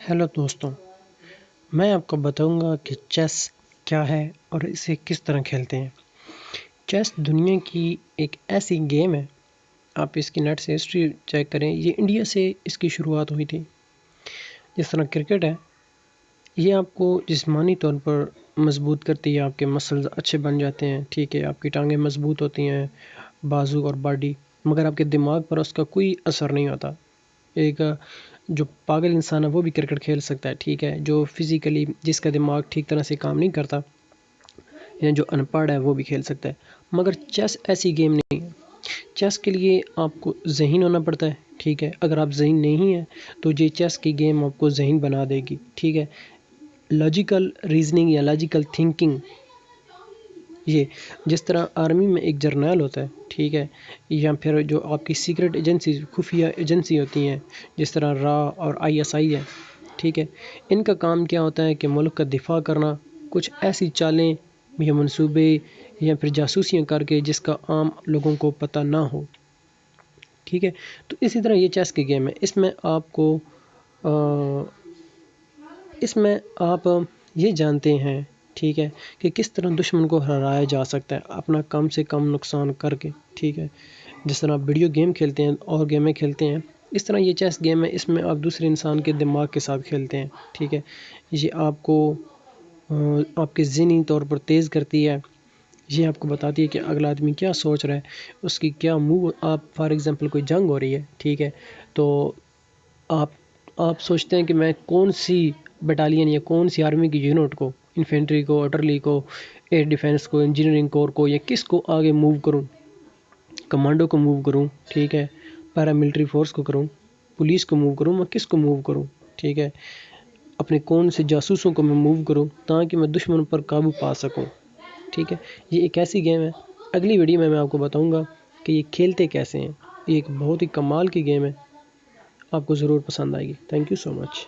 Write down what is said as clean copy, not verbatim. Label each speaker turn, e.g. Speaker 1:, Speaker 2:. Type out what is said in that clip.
Speaker 1: Hello दोस्तों, मैं आपको बताऊंगा कि चेस क्या है और इसे किस तरह खेलते हैं। चेस दुनिया की एक ऐसी गेम है, आप इसकी नेट से हिस्ट्री चेक करें, ये इंडिया से इसकी शुरुआत हुई थी। जिस तरह क्रिकेट है, ये आपको जिस्मानी तौर पर मजबूत करती है, आपके मसल्स अच्छे बन जाते हैं, ठीक है, आपकी टांगें मजबूत होती हैं, बाजू और बॉडी, मगर आपके दिमाग पर उसका कोई असर नहीं होता। एक जो पागल इंसान है वो भी क्रिकेट खेल सकता है, ठीक है, जो फिज़िकली जिसका दिमाग ठीक तरह से काम नहीं करता या जो अनपढ़ है वो भी खेल सकता है। मगर चेस ऐसी गेम नहीं है। चेस के लिए आपको ज़हीन होना पड़ता है, ठीक है। अगर आप ज़हीन नहीं है तो ये चेस की गेम आपको ज़हीन बना देगी, ठीक है। लॉजिकल रीजनिंग या लॉजिकल थिंकिंग, ये जिस तरह आर्मी में एक जर्नल होता है, ठीक है, या फिर जो आपकी सीक्रेट एजेंसी खुफिया एजेंसी होती हैं, जिस तरह रा और आईएसआई है, ठीक है, इनका काम क्या होता है कि मुल्क का दिफा करना, कुछ ऐसी चालें या मंसूबे या फिर जासूसियाँ करके जिसका आम लोगों को पता ना हो, ठीक है। तो इसी तरह ये चेस की गेम है। इसमें आप ये जानते हैं, ठीक है, कि किस तरह दुश्मन को हराया जा सकता है अपना कम से कम नुकसान करके, ठीक है। जिस तरह आप वीडियो गेम खेलते हैं और गेमें खेलते हैं, इस तरह ये चेस गेम है, इसमें आप दूसरे इंसान के दिमाग के साथ खेलते हैं, ठीक है। ये आपको आपके ज़हनी तौर पर तेज़ करती है। ये आपको बताती है कि अगला आदमी क्या सोच रहा है, उसकी क्या मूव, आप फॉर एग्ज़ाम्पल कोई जंग हो रही है, ठीक है, तो आप आप सोचते हैं कि मैं कौन सी बटालियन या कौन सी आर्मी की यूनिट को, इन्फेंट्री को, आर्टिलरी को, एयर डिफेंस को, इंजीनियरिंग कोर को, या किस को आगे मूव करूं, कमांडो को मूव करूं, ठीक है, पैरामिलिट्री फोर्स को करूं, पुलिस को मूव करूं, मैं किस को मूव करूं, ठीक है, अपने कौन से जासूसों को मैं मूव करूं ताकि मैं दुश्मन पर काबू पा सकूं, ठीक है। ये एक ऐसी गेम है, अगली वीडियो में मैं आपको बताऊंगा कि ये खेलते कैसे हैं। ये एक बहुत ही कमाल की गेम है, आपको ज़रूर पसंद आएगी। Thank you so much.